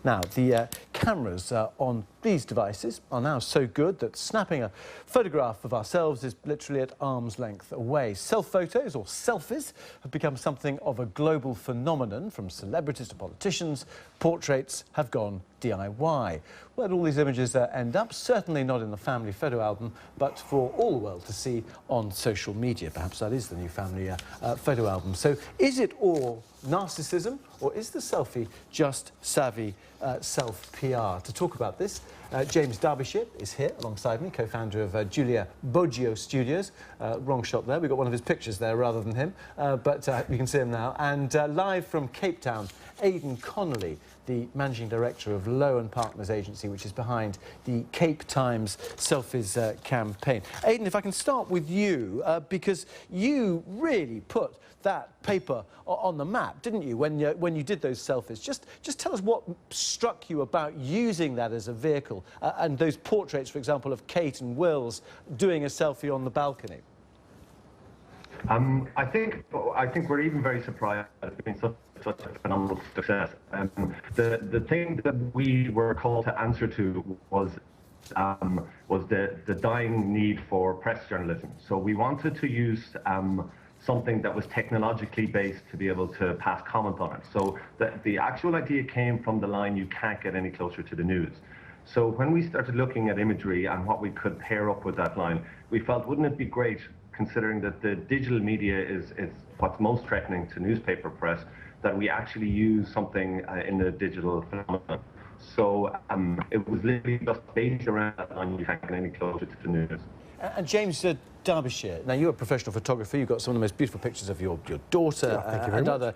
Now, the cameras on these devices are now so good that snapping a photograph of ourselves is literally at arm's length away. Self-photos, or selfies, have become something of a global phenomenon. From celebrities to politicians, portraits have gone DIY. Where do all these images end up? Certainly not in the family photo album, but for all the world to see on social media. Perhaps that is the new family photo album. So is it all narcissism, or is the selfie just savvy self-PR? To talk about this, James Derbyshire is here alongside me, co-founder of Julia Boggio Studios. Wrong shot there, we've got one of his pictures there rather than him, but you can see him now. And live from Cape Town, Aidan Connolly, the managing director of Lowe & Partners agency, which is behind the Cape Times Selfies campaign. Aidan, if I can start with you, because you really put that paper on the map, didn't you, when you did those selfies? Just tell us what struck you about using that as a vehicle, and those portraits, for example, of Kate and Wills doing a selfie on the balcony. I think we're even very surprised at it being such a phenomenal success. The thing that we were called to answer to was the dying need for press journalism. So we wanted to use something that was technologically based to be able to pass comment on it. So the actual idea came from the line, "You can't get any closer to the news." So when we started looking at imagery and what we could pair up with that line, we felt, wouldn't it be great, considering that the digital media is what's most threatening to newspaper press, that we actually use something in the digital phenomenon. So it was literally just based around that line, "You can't get any closer to the news." And James Derbyshire, now you're a professional photographer, you've got some of the most beautiful pictures of your daughter and other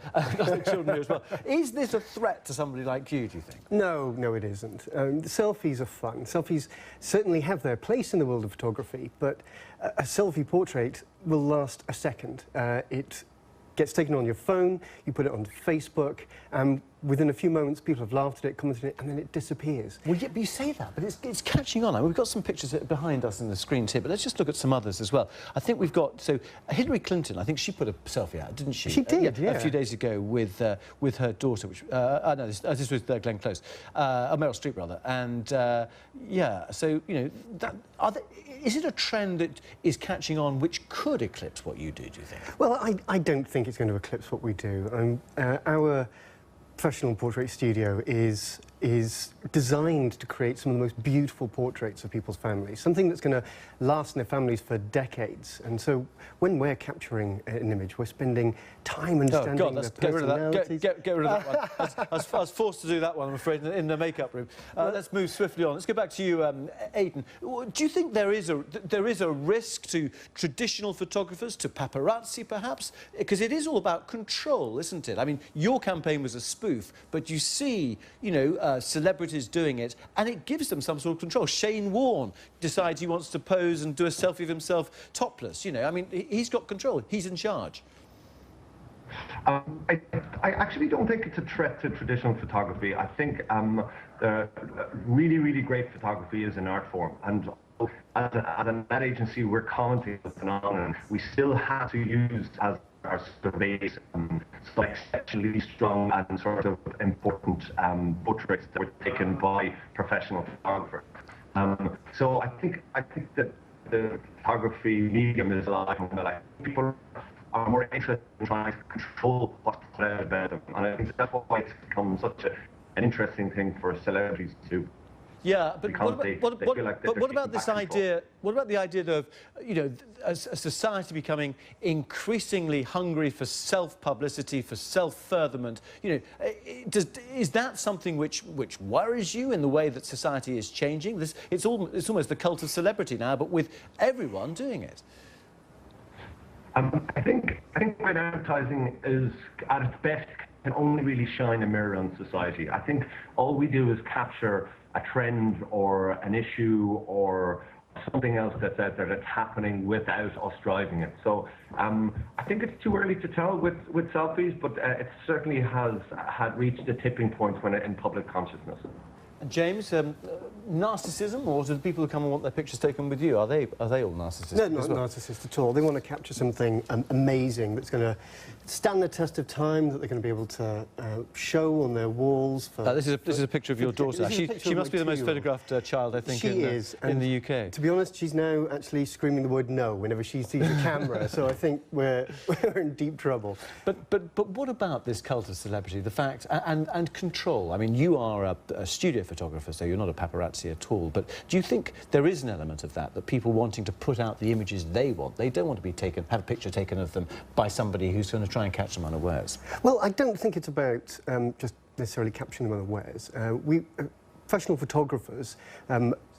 children here as well. Is this a threat to somebody like you, do you think? No, it isn't. Selfies are fun. Selfies certainly have their place in the world of photography, but a selfie portrait will last a second. It gets taken on your phone, you put it on Facebook, and within a few moments people have laughed at it, commented on it, and then it disappears. Well, yeah, but you say that, but it's catching on. I mean, we've got some pictures behind us in the screens here, but let's just look at some others as well. I think we've got, so Hillary Clinton, I think she put a selfie out, didn't she? She did, yeah. A few days ago with her daughter, which, no, this was Glenn Close, Meryl Streep rather, and yeah, so, you know, is it a trend that is catching on which could eclipse what you do you think? Well, I don't think it's going to eclipse what we do. Our professional portrait studio is designed to create some of the most beautiful portraits of people's families, something that's going to last in their families for decades. And so when we're capturing an image, we're spending time understanding their personalities. Get rid of that one. I was forced to do that one, I'm afraid, in the makeup room. Let's move swiftly on. Let's go back to you, Aidan. Do you think there is a risk to traditional photographers, to paparazzi perhaps? Because it is all about control, isn't it? I mean, your campaign was a spoof, but you see, you know, celebrities doing it, and it gives them some sort of control. Shane Warne decides he wants to pose and do a selfie of himself topless. You know, I mean, he's got control. He's in charge. I actually don't think it's a threat to traditional photography. I think really, really great photography is an art form, and at an ad agency, we're commenting on the phenomenon. We still have to use as our surveys some exceptionally strong and sort of important portraits that were taken by professional photographers. So I think that the photography medium is alive and well. People are more interested in trying to control what's put out about them, and I think that's why it's become such an interesting thing for celebrities to do. Yeah, but what about this idea? What about the idea of, you know, a society becoming increasingly hungry for self-publicity, for self-furtherment? You know, is that something which worries you in the way that society is changing? It's almost the cult of celebrity now, but with everyone doing it. I think when advertising is at its best can only really shine a mirror on society. I think all we do is capture a trend or an issue or something else that's out there that's happening without us driving it. So I think it's too early to tell with selfies, but it certainly has reached a tipping point when in public consciousness. And James, narcissism, or do the people who come and want their pictures taken with you, are they all narcissists? They're not narcissists at all. They want to capture something amazing that's going to stand the test of time, that they're going to be able to show on their walls. This is a picture of your daughter. She must be the most photographed child, I think, in the UK. To be honest, she's now actually screaming the word no whenever she sees a camera, so I think we're in deep trouble. But what about this cult of celebrity, the fact, and control? I mean, you are a studio photographer, so you're not a paparazzi at all, but do you think there is an element of that people wanting to put out the images they want? They don't want to be have a picture taken of them by somebody who's going to try and catch them unawares. Well, I don't think it's about just necessarily capturing them unawares. Professional photographers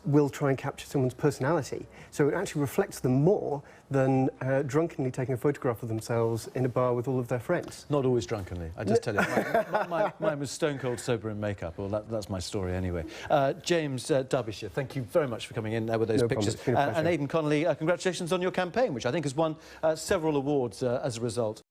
will try and capture someone's personality, so it actually reflects them more than drunkenly taking a photograph of themselves in a bar with all of their friends. Not always drunkenly, I just tell you. Mine was stone cold sober in makeup. Well, that's my story anyway. James Derbyshire, thank you very much for coming in with those pictures. And Aidan Connolly, congratulations on your campaign, which I think has won several awards as a result.